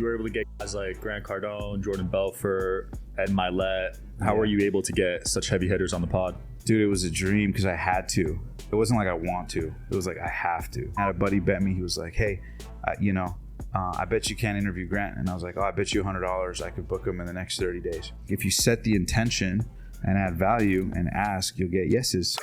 You were able to get guys like Grant Cardone, Jordan Belfort, Ed Milet. How were you able to get such heavy hitters on the pod? Dude, it was a dream because I had to. It wasn't like I want to. It was like I have to. I had a buddy bet me. He was like, hey, I bet you can't interview Grant. And I was like, oh, I bet you $100 I could book him in the next 30 days. If you set the intention and add value and ask, you'll get yeses.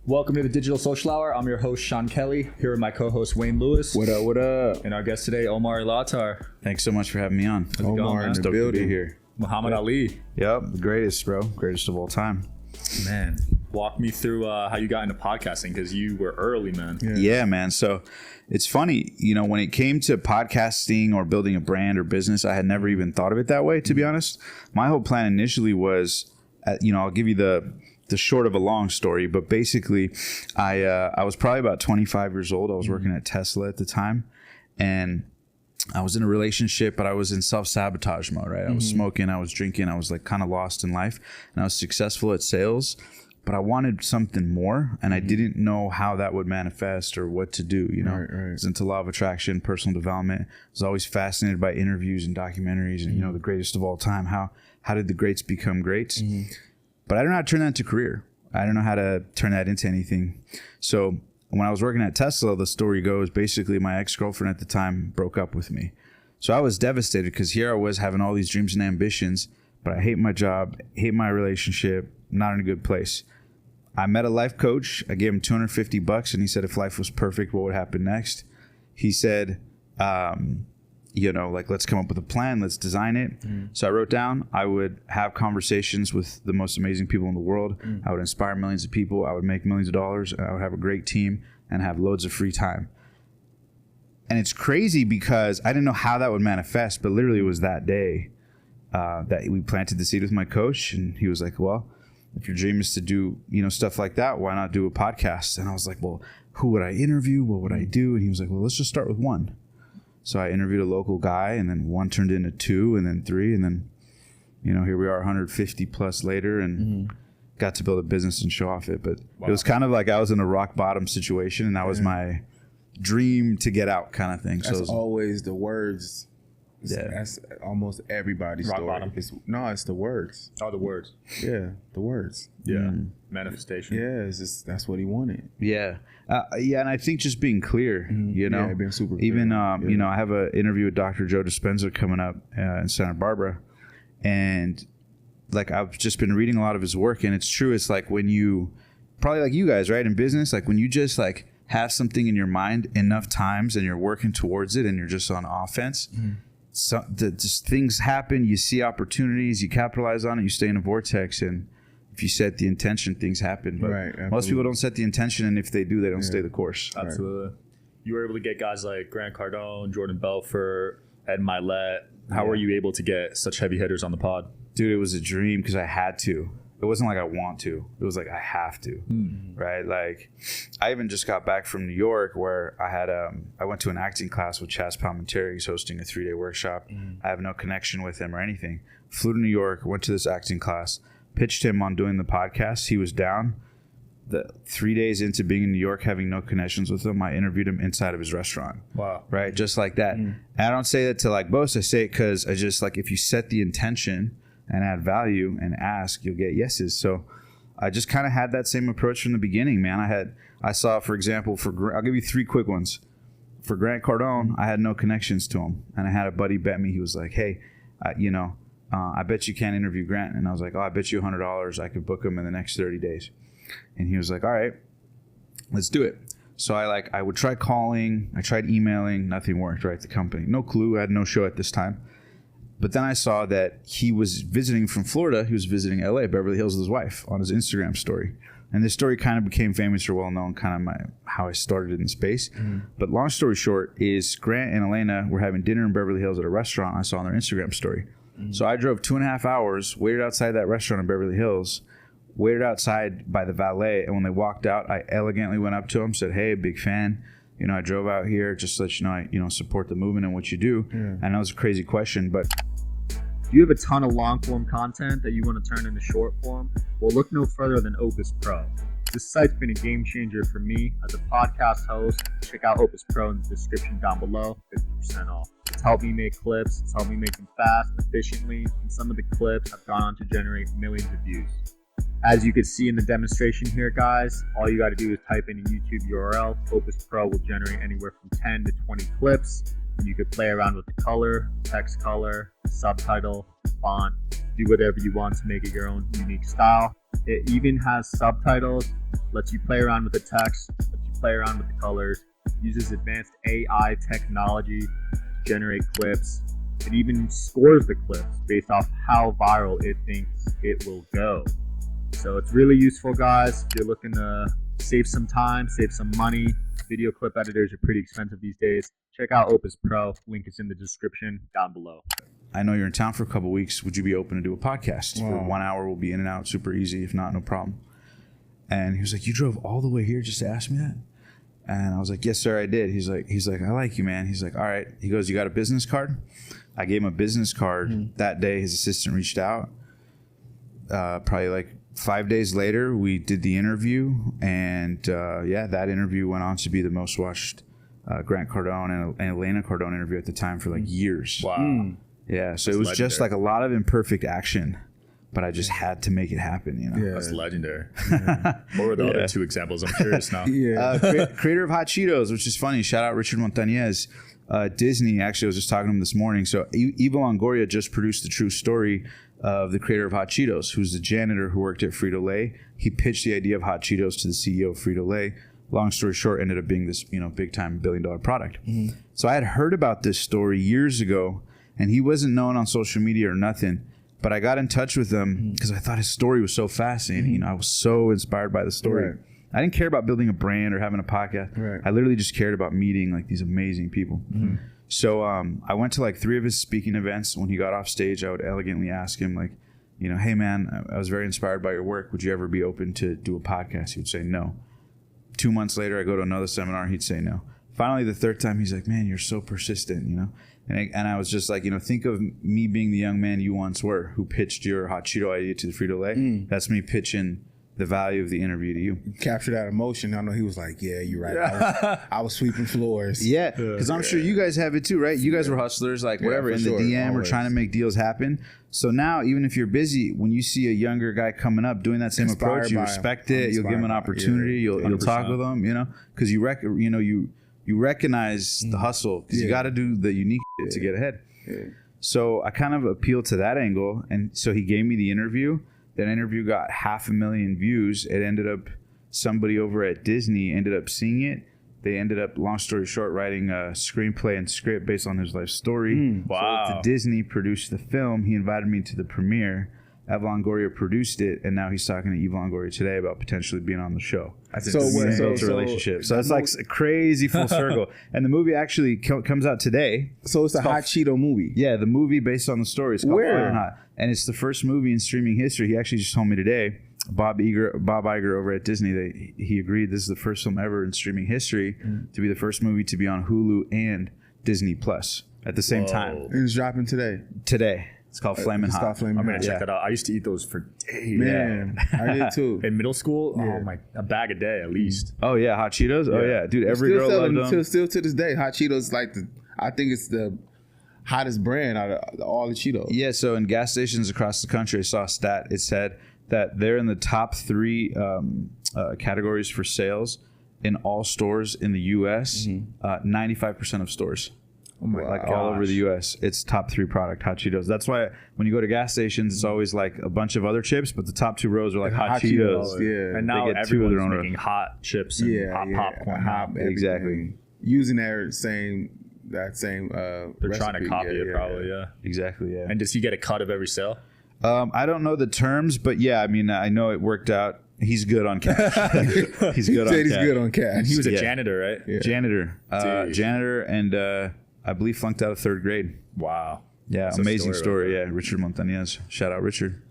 Welcome to the Digital Social Hour. I'm your host, Sean Kelly, here with my co-host, Wayne Lewis. What up, what up? And our guest today, Omar Elattar. Thanks so much for having me on. How's it going, man? Stoked to be here. Muhammad Ali. Yep, the greatest, bro. Greatest of all time. Man, walk me through how you got into podcasting, because you were early, man. Yeah, man. So it's funny, when it came to podcasting or building a brand or business, I had never even thought of it that way, to be honest. My whole plan initially was, I'll give you the short of a long story, but basically I was probably about 25 years old. I was working at Tesla at the time, and I was in a relationship, but I was in self-sabotage mode, right? I was smoking, I was drinking, I was like kind of lost in life, and I was successful at sales, but I wanted something more, and I didn't know how that would manifest or what to do, Right. I was into law of attraction, personal development. I was always fascinated by interviews and documentaries and, the greatest of all time. How did the greats become greats? But I don't know how to turn that into a career. I don't know how to turn that into anything. So when I was working at Tesla, the story goes, basically my ex-girlfriend at the time broke up with me. So I was devastated because here I was having all these dreams and ambitions, but I hate my job, hate my relationship, not in a good place. I met a life coach. I gave him $250 and he said, if life was perfect, what would happen next? He said, let's come up with a plan, let's design it. So I wrote down, I would have conversations with the most amazing people in the world. I would inspire millions of people. I would make millions of dollars. I would have a great team and have loads of free time. And it's crazy because I didn't know how that would manifest, but literally it was that day that we planted the seed with my coach. And he was like, well, if your dream is to do, stuff like that, why not do a podcast? And I was like, well, who would I interview? What would I do? And he was like, well, let's just start with one. So I interviewed a local guy, and then one turned into two, and then three, and then, here we are 150 plus later, and got to build a business and show off it. But It was kind of like I was in a rock bottom situation, and that was my dream to get out kind of thing. That's so always the words. That's almost everybody's Rock story. bottom. It's the words. Oh, the words. Yeah, the words. Yeah. Manifestation. Yeah, that's what he wanted. Yeah. And I think just being clear, Yeah, being super clear. even, I have an interview with Dr. Joe Dispenza coming up in Santa Barbara. And like, I've just been reading a lot of his work, and it's true. It's like when you, probably like you guys, right? In business, like when you just like have something in your mind enough times and you're working towards it and you're just on offense, so just things happen, you see opportunities, you capitalize on it, you stay in a vortex, and if you set the intention, things happen. But most people don't set the intention, and if they do, they don't stay the course. Absolutely. You were able to get guys like Grant Cardone, Jordan Belfort, Ed Milet. How were you able to get such heavy hitters on the pod? Dude, it was a dream because I had to. It wasn't like I want to. It was like I have to, right? Like I even just got back from New York where I went to an acting class with Chaz Palminteri. He's hosting a 3-day workshop. I have no connection with him or anything. Flew to New York, went to this acting class, pitched him on doing the podcast. He was down. The 3 days into being in New York, having no connections with him, I interviewed him inside of his restaurant. Wow. Right? Just like that. And I don't say that to like boast. I say it because I just like, if you set the intention and add value and ask, you'll get yeses. So I just kind of had that same approach from the beginning, man. I saw, for example, I'll give you 3 quick ones. For Grant Cardone, I had no connections to him. And I had a buddy bet me. He was like, hey, I bet you can't interview Grant. And I was like, oh, I bet you $100 I could book him in the next 30 days. And he was like, all right, let's do it. So I would try calling, I tried emailing, nothing worked, right? The company, no clue, I had no show at this time. But then I saw that he was visiting from Florida. He was visiting LA, Beverly Hills with his wife on his Instagram story. And this story kind of became famous or well-known, kind of how I started in the space. But long story short is Grant and Elena were having dinner in Beverly Hills at a restaurant I saw on their Instagram story. So I drove 2.5 hours, waited outside that restaurant in Beverly Hills, waited outside by the valet. And when they walked out, I elegantly went up to him, said, hey, big fan. I drove out here just to let you know I support the movement and what you do. I know it's a crazy question, but Do you have a ton of long form content that you want to turn into short form? Well, look no further than Opus Pro. This site's been a game changer for me as a podcast host. Check out Opus Pro in the description down below, 50% off. It's helped me make clips, it's helped me make them fast, efficiently, and some of the clips have gone on to generate millions of views. As you can see in the demonstration here, guys, all you got to do is type in a YouTube URL. Opus Pro will generate anywhere from 10 to 20 clips. You could play around with the color, text color, subtitle, font, do whatever you want to make it your own unique style. It even has subtitles, lets you play around with the text, lets you play around with the colors, uses advanced AI technology to generate clips. It even scores the clips based off how viral it thinks it will go. So it's really useful, guys. If you're looking to save some time, save some money. Video clip editors are pretty expensive these days. Check out Opus Pro. Link is in the description down below. I know you're in town for a couple weeks. Would you be open to do a podcast? For 1 hour, we'll be in and out, super easy. If not, no problem. And he was like, you drove all the way here just to ask me that? And I was like, yes, sir, I did. He's like, I like you, man. He's like, all right. He goes, you got a business card? I gave him a business card. That day, his assistant reached out. Probably like 5 days later, we did the interview. And that interview went on to be the most watched Grant Cardone and Elena Cardone interview at the time for like years. Wow. Yeah, so it was just like a lot of imperfect action, but I just had to make it happen, Yeah. That's legendary. What were the other two examples? I'm curious now. Creator of Hot Cheetos, which is funny. Shout out Richard Montañez. Disney, actually, I was just talking to him this morning. So Eva Longoria just produced the true story of the creator of Hot Cheetos, who's the janitor who worked at Frito-Lay. He pitched the idea of Hot Cheetos to the CEO of Frito-Lay. Long story short, ended up being this big time $1 billion product. So I had heard about this story years ago, and he wasn't known on social media or nothing. But I got in touch with him because I thought his story was so fascinating. I was so inspired by the story. Right. I didn't care about building a brand or having a podcast. Right. I literally just cared about meeting like these amazing people. So I went to like 3 of his speaking events. When he got off stage, I would elegantly ask him like, hey man, I was very inspired by your work. Would you ever be open to do a podcast? He would say no. 2 months later, I go to another seminar. He'd say no. Finally, the 3rd time, he's like, man, you're so persistent, And I was just like, think of me being the young man you once were who pitched your Hot Cheeto idea to the Frito-Lay. That's me pitching the value of the interview to you. Capture that emotion. I know he was like, yeah, you're right. I was sweeping floors. Yeah, because I'm sure you guys have it too, right? You guys were hustlers, like whatever, in the DM or trying to make deals happen. So now, even if you're busy, when you see a younger guy coming up doing that same approach, you respect it. You'll give him an opportunity. You'll talk with him, because you recognize the hustle, because you got to do the unique shit to get ahead. So I kind of appealed to that angle, and so he gave me the interview. That interview got 500,000 views. It ended up, somebody over at Disney ended up seeing it. They ended up, long story short, writing a screenplay and script based on his life story. Wow. So Disney produced the film. He invited me to the premiere. Eva Longoria produced it, and now he's talking to Eva Longoria today about potentially being on the show. So built a relationship. So it's like a crazy full circle. And the movie actually comes out today. So it's a Hot Cheeto movie. Yeah, the movie based on the story. It's called Flamin' Hot. And it's the first movie in streaming history. He actually just told me today, Bob Iger over at Disney, he agreed this is the first film ever in streaming history to be the first movie to be on Hulu and Disney Plus at the same time. And it's dropping today. It's called Flamin' Hot. I'm gonna check that out. I used to eat those for days. Man, I did too. In middle school, a bag a day at least. Oh yeah, Hot Cheetos. Oh yeah, dude, every girl loved them. Still to this day, Hot Cheetos I think it's the hottest brand out of all the Cheetos. Yeah, so in gas stations across the country, I saw a stat. It said that they're in the top 3 categories for sales in all stores in the U.S. 95% of stores. Oh my like gosh. all over the U.S. It's top 3 product, Hot Cheetos. That's why when you go to gas stations, it's always like a bunch of other chips, but the top 2 rows are like Hot Cheetos. Yeah. And now everyone's making hot chips and hot popcorn. Hot, exactly. Using that same They're recipe. trying to copy it probably, Exactly, yeah. And does he get a cut of every sale? I don't know the terms, but yeah, I mean, I know it worked out. He's good on cash. He's good on cash. And he was a janitor, right? Yeah. Janitor, and I believe flunked out of 3rd grade. Wow. Yeah, that's amazing story. Yeah, Richard Montañez. Shout out Richard.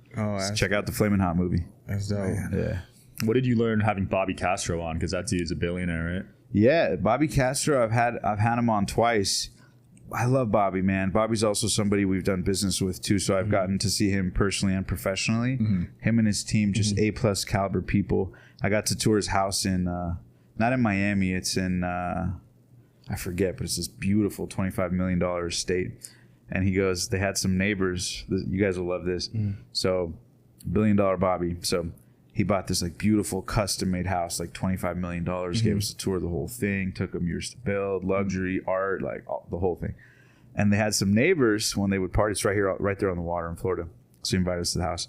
Check out the Flamin' Hot movie. That's dope. Yeah. What did you learn having Bobby Castro on? Because that dude's a billionaire, right? Yeah, Bobby Castro, I've had him on twice. I love Bobby, man. Bobby's also somebody we've done business with too, so I've gotten to see him personally and professionally. Him and his team, just A+ caliber people. I got to tour his house in not in Miami, it's in I forget, but it's this beautiful $25 million estate. And he goes, they had some neighbors. You guys will love this. So, $1 billion Bobby. So he bought this like beautiful custom made house, like $25 million, gave us a tour of the whole thing, took him years to build, luxury, art, like the whole thing. And they had some neighbors when they would party. It's right there on the water in Florida. So he invited us to the house.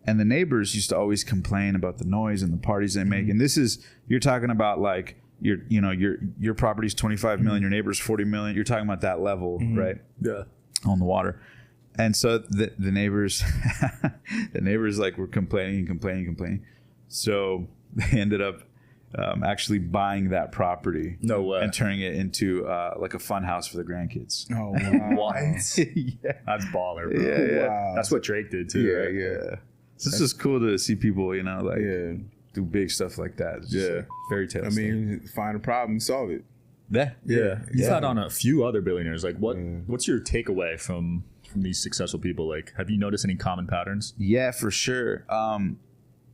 And the neighbors used to always complain about the noise and the parties they make. And this is, you're talking about like, your property's 25 million, your neighbor's 40 million. You're talking about that level, right? Yeah. On the water. And so the neighbors, like were complaining. So they ended up actually buying that property. No way. And turning it into like a fun house for the grandkids. Oh, wow. What? Yeah. That's baller, bro. Yeah. Wow. That's what Drake did too, right? Yeah. So it's just cool to see people, do big stuff like that. It's just like fairy tale stuff. Find a problem, solve it. Yeah. You've had on a few other billionaires. Like, what's your takeaway from these successful people? Like, have you noticed any common patterns? Yeah, for sure.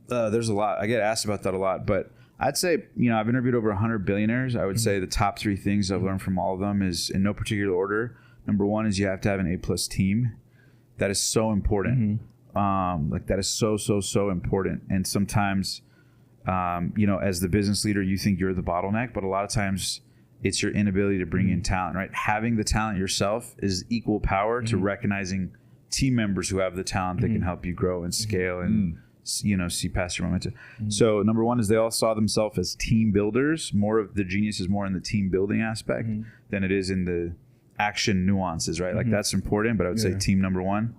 There's a lot. I get asked about that a lot, but I'd say, I've interviewed over 100 billionaires. I would say the top 3 things I've learned from all of them is in no particular order. Number 1 is you have to have an A+ team. That is so important. That is so important. And sometimes, as the business leader, you think you're the bottleneck, but a lot of times it's your inability to bring in talent, right? Having the talent yourself is equal power to recognizing team members who have the talent that can help you grow and scale and, see past your momentum. So number 1 is they all saw themselves as team builders. More of the genius is more in the team building aspect than it is in the action nuances, right? Like that's important, but I would say team number 1.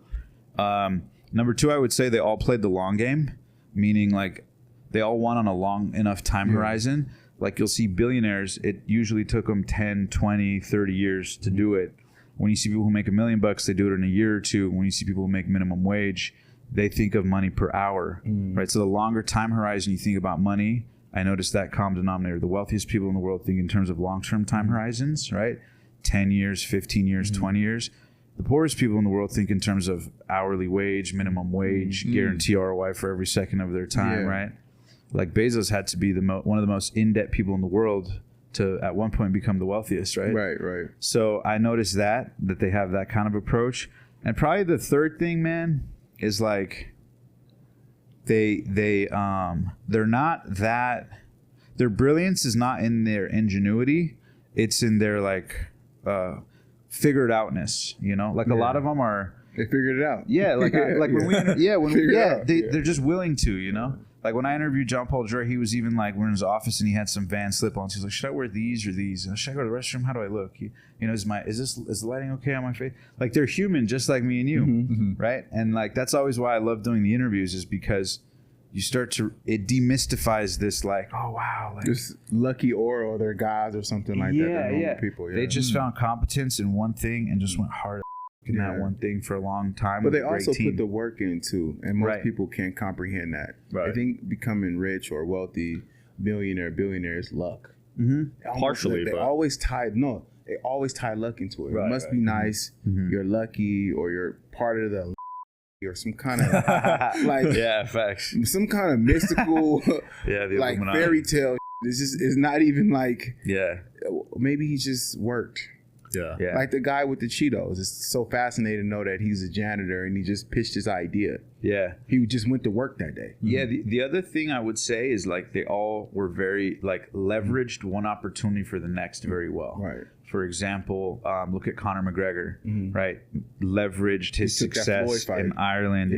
Number 2, I would say they all played the long game, meaning like they all won on a long enough time horizon. Like you'll see billionaires, it usually took them 10, 20, 30 years to do it. When you see people who make $1 million, they do it in a year or two. When you see people who make minimum wage, they think of money per hour, right? So the longer time horizon you think about money, I noticed that common denominator. The wealthiest people in the world think in terms of long-term time horizons, right? 10 years, 15 years, 20 years. The poorest people in the world think in terms of hourly wage, minimum wage, guarantee ROI for every second of their time, right? Like Bezos had to be one of the most in-debt people in the world to at one point become the wealthiest, right? Right. So I noticed that they have that kind of approach. And probably the third thing, man, is like they're not that, their brilliance is not in their ingenuity, it's in their like figured outness, like a lot of them are, they figured it out. yeah, they're just willing to, like when I interviewed John Paul Joy, he was even like, we're in his office and he had some Vans slip-ons. He's like, should I wear these or these? And should I go to the restroom? How do I look? Is the lighting okay on my face? Like they're human, just like me and you, right? And like that's always why I love doing the interviews, is because you start to, it demystifies this like, oh wow, like just lucky aura, or they're guys or something like that. They're normal people. Yeah. They just found competence in one thing and just went hard in that one thing for a long time. But they also put the work in too, and most people can't comprehend that. Right. I think becoming rich or wealthy, billionaire is luck. Partially, they but always tie luck into it. It must be nice. You're lucky, or you're part of the or some kind of like facts. Some kind of mystical the like Illuminati. fairy tale. It's not even like maybe he just worked. Yeah. Like the guy with the Cheetos. It's so fascinating to know that he's a janitor and he just pitched his idea. Yeah. He just went to work that day. Yeah. The other thing I would say is like they all were very like leveraged one opportunity for the next very well. Right. For example, look at Conor McGregor, right? Leveraged his success in Ireland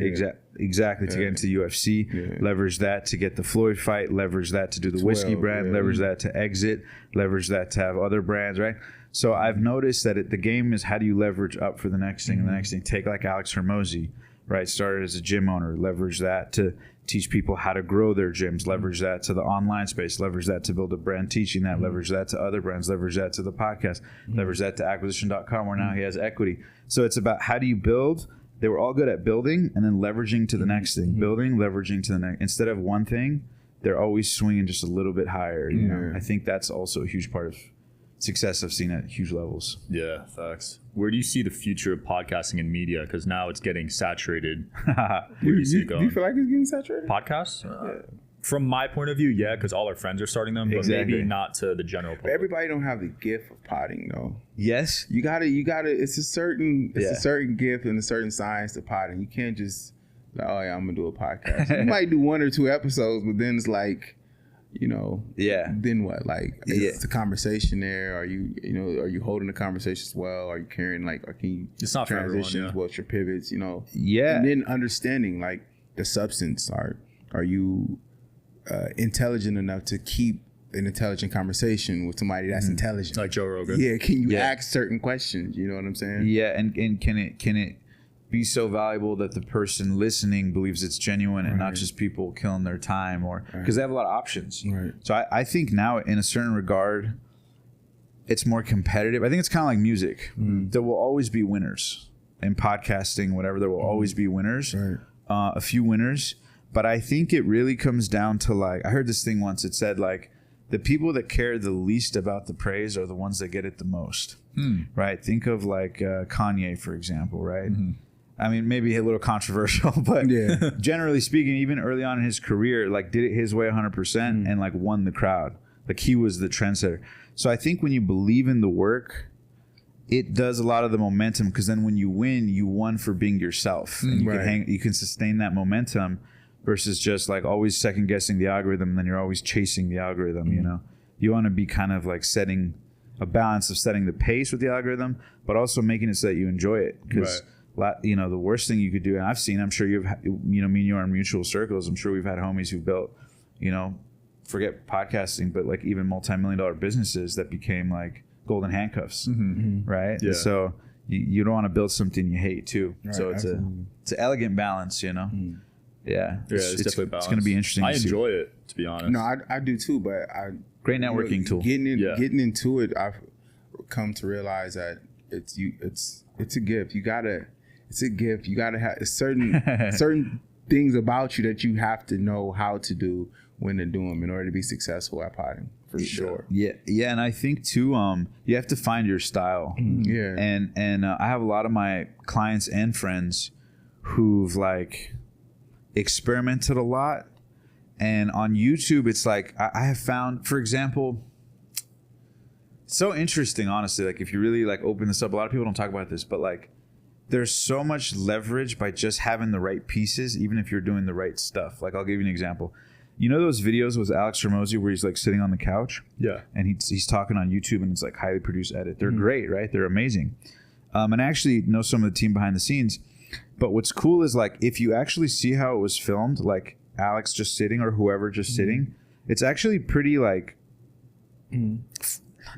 exactly to get into the UFC. Leveraged that to get the Floyd fight. Leveraged that to do the whiskey brand. Leveraged that to exit. Leveraged that to have other brands, right? So I've noticed that the game is how do you leverage up for the next thing and the next thing. Take like Alex Hormozi, right? Started as a gym owner. Leverage that to teach people how to grow their gyms. Leverage that to the online space. Leverage that to build a brand teaching that. Leverage that to other brands. Leverage that to the podcast. Leverage that to acquisition.com where now he has equity. So it's about how do you build. They were all good at building and then leveraging to the next thing. Building, leveraging to the next. Instead of one thing, they're always swinging just a little bit higher. You know, I think that's also a huge part of success I've seen at huge levels. Yeah, facts. Where do you see the future of podcasting and media? Because now it's getting saturated. Where do you see it going? Do you feel like it's getting saturated? Podcasts? From my point of view, yeah, because all our friends are starting them, but maybe not to the general public. But everybody don't have the gift of potting, though. Yes, you gotta. It's a certain gift and a certain science to potting. You can't just like, oh yeah, I'm gonna do a podcast. You might do 1 or 2 episodes, but then it's like, you know, then what? Like, it's the conversation there. Are you holding the conversation as well? Are you carrying or can you it's not transitions? What's your pivots? You know, and then understanding like the substance. Are you intelligent enough to keep an intelligent conversation with somebody that's intelligent, like Joe Rogan? Yeah, can you ask certain questions? You know what I'm saying? Yeah, and can it be so valuable that the person listening believes it's genuine and not just people killing their time, or because they have a lot of options. Right. So I think now, in a certain regard, it's more competitive. I think it's kind of like music. There will always be winners in podcasting, whatever. There will always be winners. Right. A few winners. But I think it really comes down to like, I heard this thing once. It said like, the people that care the least about the praise are the ones that get it the most. Right? Think of like Kanye, for example, right? I mean, maybe a little controversial, but generally speaking, even early on in his career, like did it his way 100% and like won the crowd. Like he was the trendsetter. So I think when you believe in the work, it does a lot of the momentum, because then when you win, you won for being yourself. And you can sustain that momentum versus just like always second guessing the algorithm, and then you're always chasing the algorithm, you know? You want to be kind of like setting a balance of setting the pace with the algorithm, but also making it so that you enjoy it. Because you know, the worst thing you could do, and I'm sure me and you are in mutual circles. I'm sure we've had homies who built, you know, forget podcasting, but like even multi-million-dollar businesses that became like golden handcuffs, right? Yeah. So you don't want to build something you hate too. Right, so it's an elegant balance, you know. Yeah, it's definitely balance. It's going to be interesting. I enjoy it, to be honest. No, I do too, but great networking tool. Getting into it, I've come to realize that it's a gift. It's a gift. You gotta have certain things about you that you have to know how to do, when to do them, in order to be successful at potting, for sure. Yeah, and I think too, you have to find your style. Yeah, and I have a lot of my clients and friends who've like experimented a lot, and on YouTube, it's like I have found, for example, so interesting, honestly. Like if you really like open this up, a lot of people don't talk about this, but like, there's so much leverage by just having the right pieces, even if you're doing the right stuff. Like I'll give you an example. You know those videos with Alex Ramosi where he's like sitting on the couch? Yeah. And he's talking on YouTube, and it's like highly produced edit. They're great, right? They're amazing. And I actually know some of the team behind the scenes. But what's cool is like, if you actually see how it was filmed, like Alex just sitting or whoever just sitting, it's actually pretty like,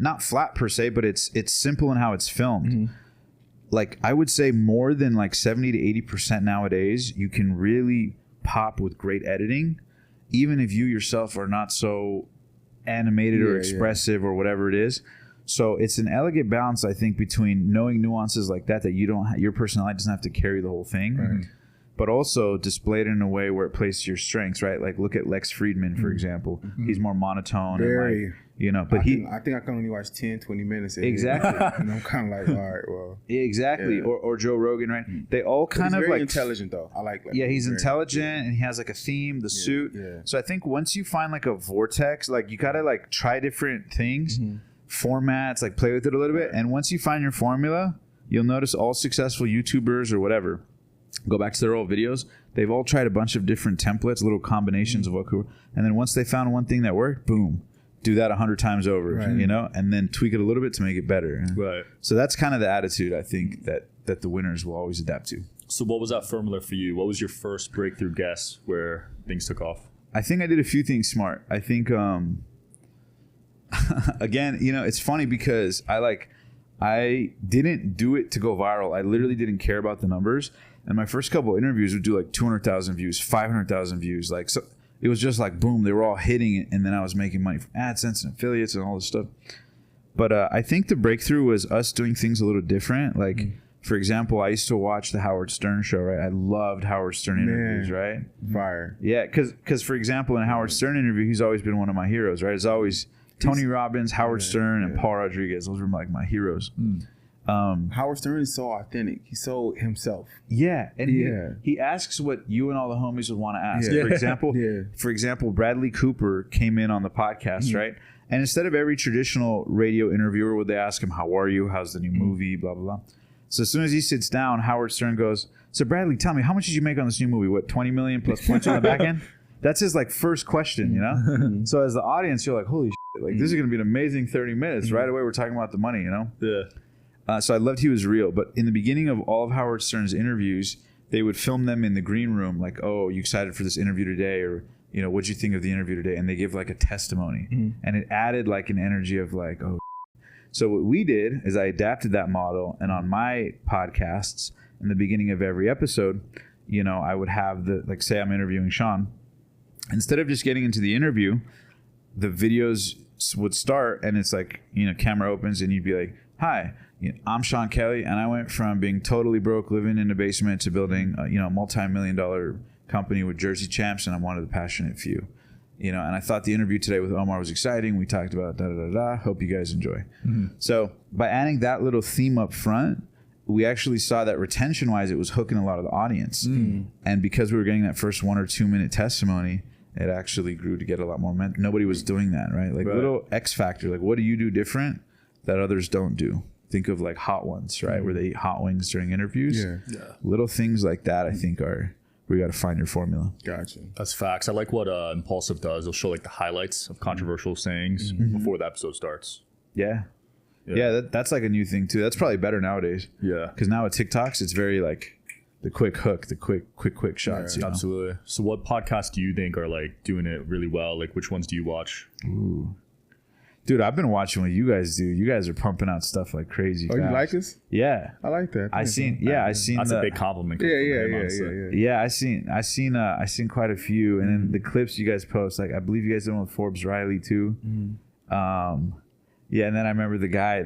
not flat per se, but it's simple in how it's filmed. Like I would say more than like 70 to 80% nowadays, you can really pop with great editing, even if you yourself are not so animated or expressive or whatever it is. So it's an elegant balance, I think, between knowing nuances like that you don't your personality doesn't have to carry the whole thing, but also display it in a way where it plays to your strengths, right? Like look at Lex Friedman, for example. He's more monotone. Very. And like, you know, but I think I can only watch 10, 20 minutes. Exactly. And I'm kind of like, all right, well. Yeah, exactly. Yeah. Or Joe Rogan, right? They all kind of very like intelligent though. I like that. Yeah, he's intelligent and he has like a theme, the suit. Yeah. So I think once you find like a vortex, like you gotta like try different things, formats, like play with it a little bit. And once you find your formula, you'll notice all successful YouTubers or whatever, go back to their old videos, they've all tried a bunch of different templates, little combinations of what could work. And then once they found one thing that worked, boom, do that 100 times over, you know, and then tweak it a little bit to make it better. Right. So that's kind of the attitude I think that the winners will always adapt to. So what was that formula for you? What was your first breakthrough guess where things took off? I think I did a few things smart. I think, again, you know, it's funny because I didn't do it to go viral. I literally didn't care about the numbers. And my first couple of interviews would do like 200,000 views, 500,000 views. Like, so it was just like, boom, they were all hitting it. And then I was making money from AdSense and affiliates and all this stuff. But I think the breakthrough was us doing things a little different. Like, for example, I used to watch the Howard Stern show, right? I loved Howard Stern interviews, right? Fire. Yeah, because for example, in a Howard Stern interview, he's always been one of my heroes, right? It's always Tony Robbins, Howard Stern, and Paul Rodriguez. Those were like my heroes. Howard Stern is so authentic. He's so himself. Yeah, and he asks what you and all the homies would want to ask. Yeah. For example, Bradley Cooper came in on the podcast, right? And instead of every traditional radio interviewer, would they ask him, "How are you? How's the new movie?" Blah blah blah. So as soon as he sits down, Howard Stern goes, "So Bradley, tell me, how much did you make on this new movie? What, 20 million plus points on the back end?" That's his like first question, you know. So as the audience, you're like, "Holy shit! Like this is gonna be an amazing 30 minutes." Right away, we're talking about the money, you know. Yeah. So I loved he was real. But in the beginning of all of Howard Stern's interviews, they would film them in the green room, like, "Oh, you excited for this interview today?" Or, you know, "What'd you think of the interview today?" And they give like a testimony, and it added like an energy of like, "Oh." So what we did is I adapted that model, and on my podcasts, in the beginning of every episode, you know, I would have like, say I'm interviewing Sean. Instead of just getting into the interview, the videos would start, and it's like, you know, camera opens, and you'd be like, "Hi, you know, I'm Sean Kelly, and I went from being totally broke, living in a basement, to building a, you know, multi-million-dollar company with Jersey Champs, and I'm one of the passionate few." You know, and I thought the interview today with Omar was exciting. We talked about da-da-da-da. Hope you guys enjoy. So by adding that little theme up front, we actually saw that retention-wise, it was hooking a lot of the audience. And because we were getting that first 1 or 2 minute testimony, it actually grew to get a lot more momentum. Nobody was doing that, right? Like little X factor. Like, what do you do different that others don't do? Think of like Hot Ones, right? Where they eat hot wings during interviews. Little things like that, I think, are where you got to find your formula. Gotcha. That's facts. I like what Impulsive does. They'll show like the highlights of controversial sayings before the episode starts. Yeah, that's like a new thing too. That's probably better nowadays. Yeah, because now with TikToks, it's very like the quick hook, the quick shots. Yeah, you know? Absolutely. So what podcasts do you think are like doing it really well? Like, which ones do you watch? Ooh. Dude, I've been watching what you guys do. You guys are pumping out stuff like crazy. Oh, you like us? Yeah, I like that. I seen. That's a big compliment. Yeah, I seen quite a few, and then the clips you guys post. Like, I believe you guys did one with Forbes Riley too. Yeah, and then I remember the guy,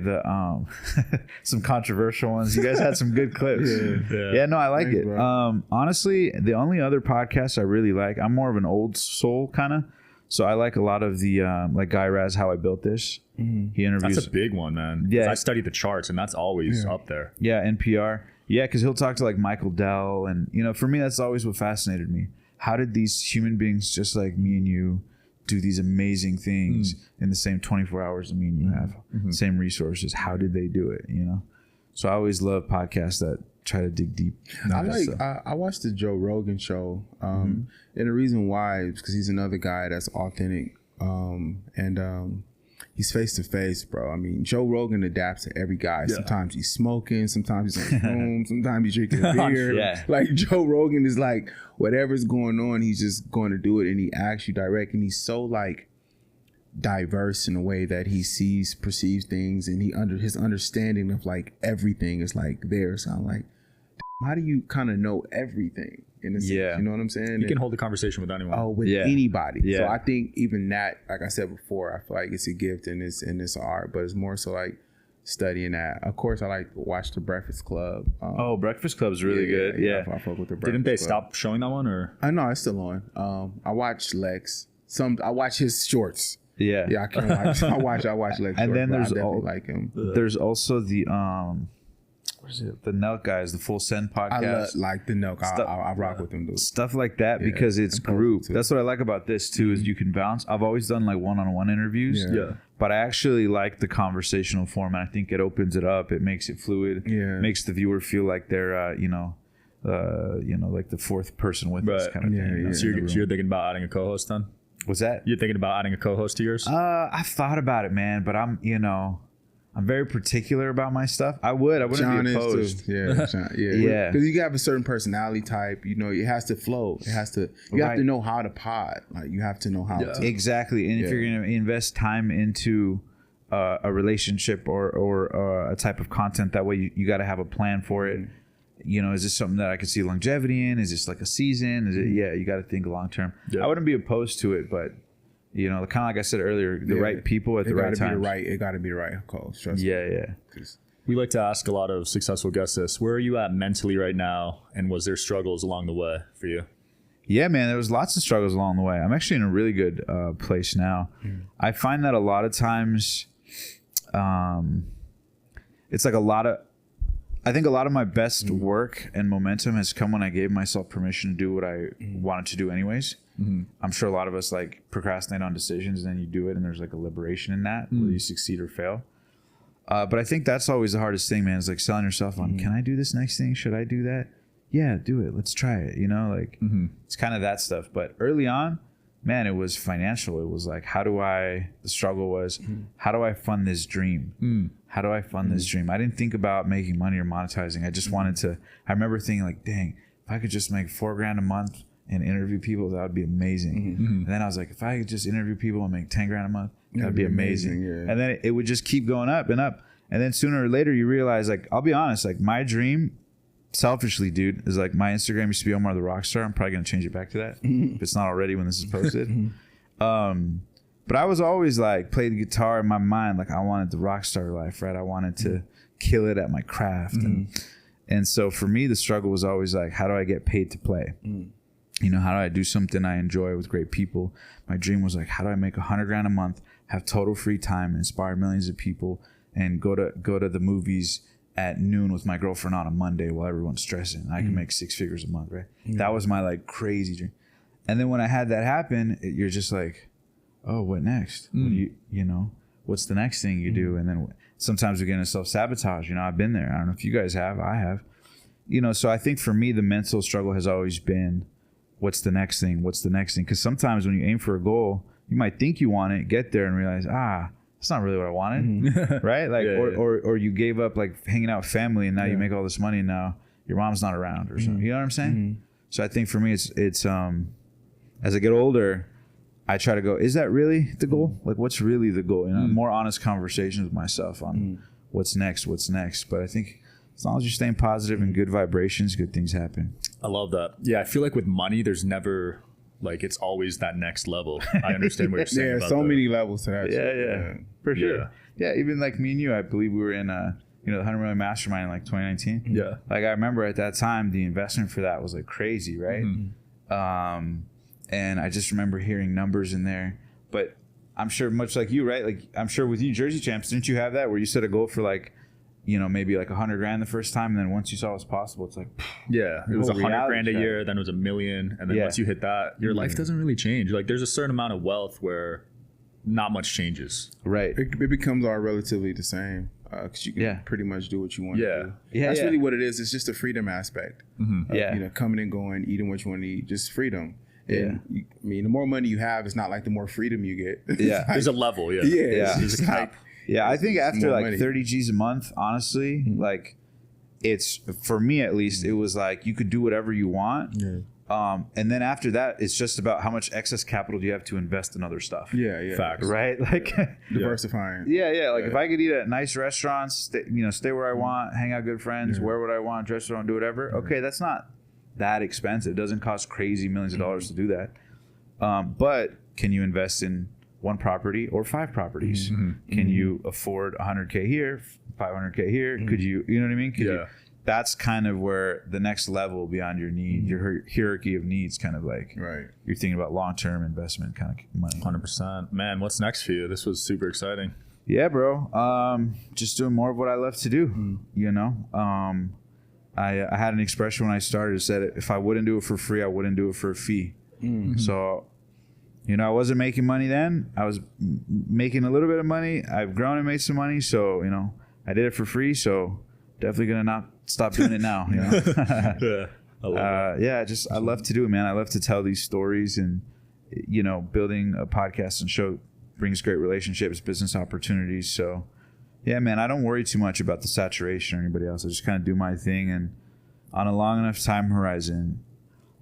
some controversial ones. You guys had some good clips. Yeah, no, I like it. Bro. Honestly, the only other podcast I really like, I'm more of an old soul kind of. So I like a lot of the like Guy Raz, How I Built This. He interviews. That's a big one, man. Yeah, I studied the charts, and that's always up there. Yeah, NPR. Yeah, because he'll talk to like Michael Dell, and you know, for me, that's always what fascinated me. How did these human beings, just like me and you, do these amazing things in the same 24 hours that me and you have, same resources? How did they do it? You know. So I always love podcasts that try to dig deep. I watched the Joe Rogan show, and the reason why is because he's another guy that's authentic, and he's face to face, bro. I mean, Joe Rogan adapts to every guy. Yeah. Sometimes he's smoking, sometimes he's on the phone, sometimes he's drinking a beer. Like Joe Rogan is like, whatever's going on, he's just going to do it, and he asks you direct, and he's so like diverse in a way that he perceives things, and his understanding of like everything is like there. So I'm like, how do you kind of know everything in a sense? You know what I'm saying? You can hold a conversation with anyone. Oh, with anybody. So I think even that, like I said before, I feel like it's a gift and it's art, but it's more so like studying that. Of course, I like to watch The Breakfast Club. Breakfast Club's really good. Yeah, I fuck with The Breakfast Didn't they Club. stop showing that one, or? I know it's still on. I watch Lex. I watch his shorts. Yeah, I can't watch. I watch Lex. And then there's like him. There's also the what is it? The Nelk guys, the Full Send podcast. I like the Nelk. I rock with them, dude. Stuff like that because it's group. That's what I like about this too. Is you can bounce. I've always done like one-on-one interviews. But I actually like the conversational format. I think it opens it up. It makes it fluid. Makes the viewer feel like they're like the fourth person with us kind of thing. So you're thinking about adding a co-host then? What's that? You're thinking about adding a co-host to yours? I've thought about it, man, but I'm very particular about my stuff. I wouldn't be opposed. Because you have a certain personality type. You know, it has to flow. You have to know how to pod. Like you have to know how to. Exactly. And if you're going to invest time into a relationship or a type of content, that way you got to have a plan for it. You know, is this something that I could see longevity in? Is this like a season? Is it? Yeah, you got to think long term. I wouldn't be opposed to it, but you know, kind of like I said earlier, the right people at the right time. It got to be the right coach. Trust me. Yeah. We like to ask a lot of successful guests this. Where are you at mentally right now? And was there struggles along the way for you? Yeah, man, there was lots of struggles along the way. I'm actually in a really good place now. I find that a lot of times, it's like I think a lot of my best work and momentum has come when I gave myself permission to do what I wanted to do anyways. I'm sure a lot of us like procrastinate on decisions and then you do it and there's like a liberation in that, whether you succeed or fail. But I think that's always the hardest thing, man, is like selling yourself on, can I do this next thing? Should I do that? Yeah, do it. Let's try it. You know, like it's kind of that stuff. But early on, man, it was financial. It was like, the struggle was, how do I fund this dream? How do I fund this dream? I didn't think about making money or monetizing. I just wanted to, I remember thinking like, dang, if I could just make $4,000 a month and interview people, that would be amazing. And then I was like, if I could just interview people and make $10,000 a month, that'd be amazing. Yeah. And then it would just keep going up and up. And then sooner or later you realize, like, I'll be honest, like my dream, selfishly, dude, is like my Instagram used to be Omar the Rockstar. I'm probably going to change it back to that if it's not already when this is posted. But I was always like, played the guitar in my mind. Like I wanted the rockstar life, right? I wanted to kill it at my craft. And so for me, the struggle was always like, how do I get paid to play? You know, how do I do something I enjoy with great people? My dream was like, how do I make $100,000 a month, have total free time, inspire millions of people, and go to the movies at noon with my girlfriend on a Monday while everyone's stressing. I can make 6 figures a month, right? That was my like crazy dream. And then when I had that happen, you're just like, oh, what next? What do you know, what's the next thing you do? And then sometimes we get into self-sabotage. You know, I've been there. I don't know if you guys have. I have. You know, so I think for me, the mental struggle has always been, what's the next thing? What's the next thing? Because sometimes when you aim for a goal, you might think you want it, get there and realize, that's not really what I wanted, right? Like, or you gave up like hanging out with family and now you make all this money and now your mom's not around or something. You know what I'm saying? So I think for me, it's as I get older, I try to go, is that really the goal? Like, what's really the goal? You know, more honest conversations with myself on what's next. But I think as long as you're staying positive and good vibrations, good things happen. I love that. Yeah, I feel like with money, there's never, like, it's always that next level. I understand what you're saying. About so many levels to that. Yeah, for sure. Yeah, even like me and you, I believe we were in the $100 million mastermind in like 2019. Yeah. Like I remember at that time, the investment for that was like crazy, right? And I just remember hearing numbers in there. But I'm sure much like you, right? Like I'm sure with you, Jersey Champs, didn't you have that where you set a goal for like, maybe like $100,000 the first time, and then once you saw what's possible, it's like, yeah, it was $100,000 a year, then it was $1 million, and then once you hit that, your life doesn't really change. Like there's a certain amount of wealth where not much changes. Right. It becomes all relatively the same because you can pretty much do what you want to do. Yeah, that's really what it is. It's just a freedom aspect. Of, coming and going, eating what you want to eat, just freedom. And the more money you have, it's not like the more freedom you get. Yeah, there's a level. Yeah, there's a cap. Yeah, I think after like money. 30 G's a month, honestly, like it's, for me at least, it was like you could do whatever you want. And then after that, it's just about how much excess capital do you have to invest in other stuff. Yeah. Facts. Right? Like diversifying. Yeah. Like if I could eat at nice restaurants, stay where I want, hang out with good friends, wear what I want, dress what I want, do whatever. Okay, that's not that expensive. It doesn't cost crazy millions of dollars to do that. But can you invest in one property or 5 properties? Can you afford $100K here, $500K here? Could you know what I mean? Could you, that's kind of where the next level beyond your need, your hierarchy of needs, kind of like, you're thinking about long-term investment kind of money. 100%. Man, what's next for you? This was super exciting. Yeah, bro. Just doing more of what I love to do, I had an expression when I started that said, if I wouldn't do it for free, I wouldn't do it for a fee. So, I wasn't making money then. I was making a little bit of money. I've grown and made some money. So, I did it for free. So definitely going to not stop doing it now. I love it. I love to do it, man. I love to tell these stories, and, building a podcast and show brings great relationships, business opportunities. So yeah, man, I don't worry too much about the saturation or anybody else. I just kind of do my thing, and on a long enough time horizon,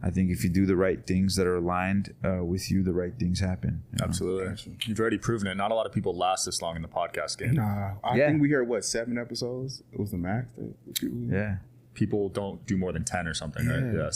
I think if you do the right things that are aligned with you, the right things happen. Absolutely. You've already proven it. Not a lot of people last this long in the podcast game. Nah, I think we heard 7 episodes? It was the max. People don't do more than 10 or something, right?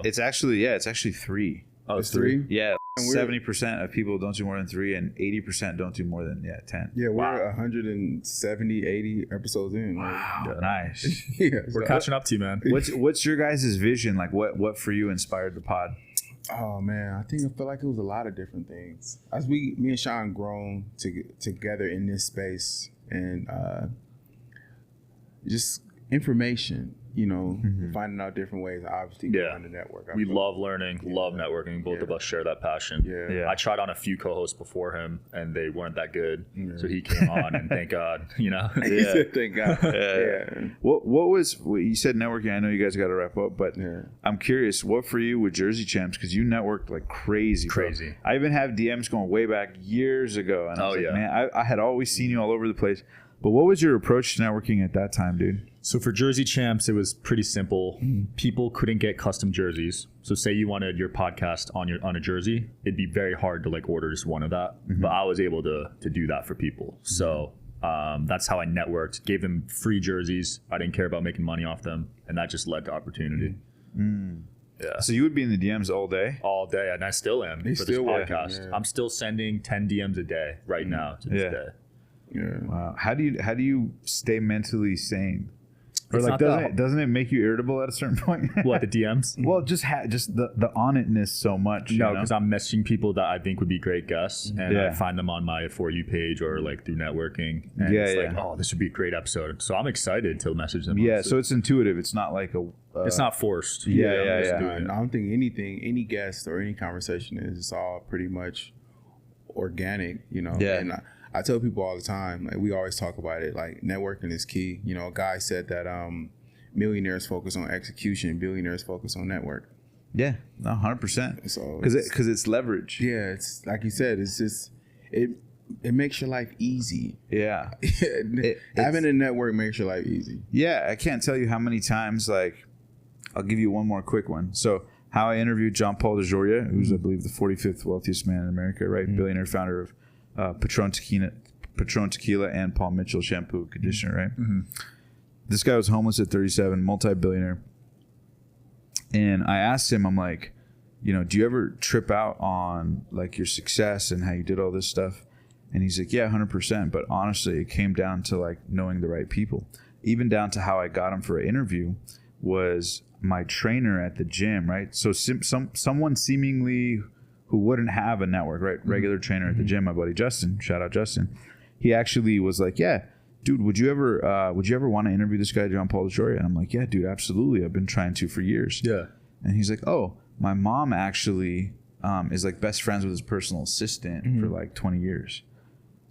It's actually 3. Oh, it's 3? Yeah. 70% of people don't do more than 3, and 80% don't do more than 10. Yeah, we're 170, 80 episodes in. Wow, nice. Yeah, we're catching up to you, man. What's your guys' vision? Like, what for you inspired the pod? Oh man, I feel like it was a lot of different things. As me and Sean grown together in this space, and just information, finding out different ways, obviously, on the network. We love learning, love networking. Both of us share that passion. Yeah. I tried on a few co-hosts before him, and they weren't that good. So he came on, and thank God, He said, thank God. What was you said networking? I know you guys got to wrap up, but I'm curious, what for you with Jersey Champs? Because you networked like crazy. Bro. I even have DMs going way back years ago, and I was like, man, I had always seen you all over the place. But what was your approach to networking at that time, dude? So for Jersey Champs, it was pretty simple. People couldn't get custom jerseys. So say you wanted your podcast on a jersey, it'd be very hard to like order just one of that. But I was able to do that for people. So that's how I networked. Gave them free jerseys. I didn't care about making money off them, and that just led to opportunity. Yeah. So you would be in the DMs all day? All day, and I still am for this podcast. I'm still sending 10 DMs a day right now to this day. Yeah. Wow. How do you stay mentally sane? Or like doesn't it make you irritable at a certain point? What, the DMs? Well, just the on itness so much. No, because I'm messaging people that I think would be great guests, and I find them on my For You page or like through networking. And it's like, oh, this would be a great episode. So I'm excited to message them. Yeah, so it's intuitive. It's not like it's not forced. I don't think any guest or any conversation it's all pretty much organic, Yeah. And I tell people all the time, like we always talk about it, like networking is key. A guy said that millionaires focus on execution, billionaires focus on network. Yeah, 100%. So because it's leverage. Yeah, it's like you said, it's just it makes your life easy. Yeah, having a network makes your life easy. Yeah, I can't tell you how many times. Like, I'll give you one more quick one. So, how I interviewed John Paul DeJoria, who's I believe the 45th wealthiest man in America, right? Billionaire founder of Patron Tequila and Paul Mitchell shampoo conditioner, right? This guy was homeless at 37, multi-billionaire. And I asked him, I'm like, do you ever trip out on like your success and how you did all this stuff? And he's like, yeah, 100%. But honestly, it came down to like knowing the right people. Even down to how I got him for an interview was my trainer at the gym, right? So someone seemingly who wouldn't have a network, right? Regular trainer at the gym, my buddy Justin, shout out Justin. He actually was like, yeah, dude, would you ever want to interview this guy, John Paul DeJoria? And I'm like, yeah, dude, absolutely. I've been trying to for years. Yeah. And he's like, oh, my mom actually is like best friends with his personal assistant for like 20 years.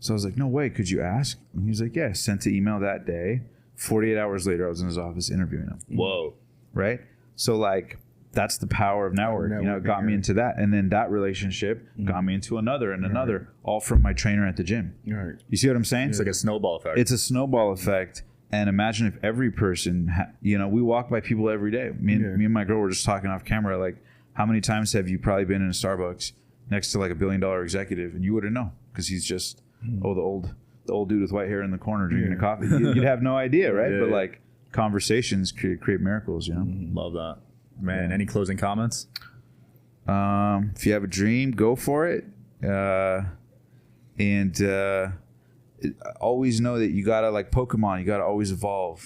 So I was like, no way, could you ask? And he was like, yeah, sent an email that day. 48 hours later, I was in his office interviewing him. Whoa. Right? So like, that's the power of network. It got me into that. And then that relationship got me into another and another, all from my trainer at the gym. Right. You see what I'm saying? It's like a snowball effect. It's a snowball effect. And imagine if every person, we walk by people every day. Me and my girl were just talking off camera. Like, how many times have you probably been in a Starbucks next to like $1 billion executive and you wouldn't know because he's just, the old dude with white hair in the corner drinking a coffee. You'd have no idea, right? But like conversations create miracles, Love that. Man, any closing comments? If you have a dream, go for it. And always know that you gotta, like Pokemon, you gotta always evolve.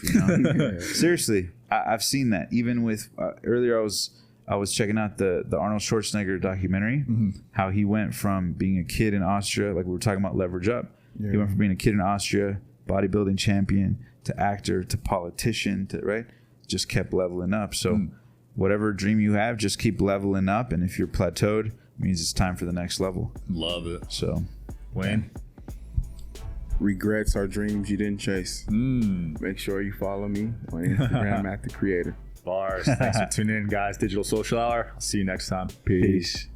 Seriously, I've seen that. Even with earlier, I was checking out the Arnold Schwarzenegger documentary. How he went from being a kid in Austria, like we were talking about leverage up. Yeah. He went from being a kid in Austria, bodybuilding champion, to actor, to politician, to right. Just kept leveling up. So. Whatever dream you have, just keep leveling up. And if you're plateaued, it means it's time for the next level. Love it. So, Wayne? Regrets are dreams you didn't chase. Make sure you follow me on Instagram at The Creator. Bars. Thanks for tuning in, guys. Digital Social Hour. I'll see you next time. Peace.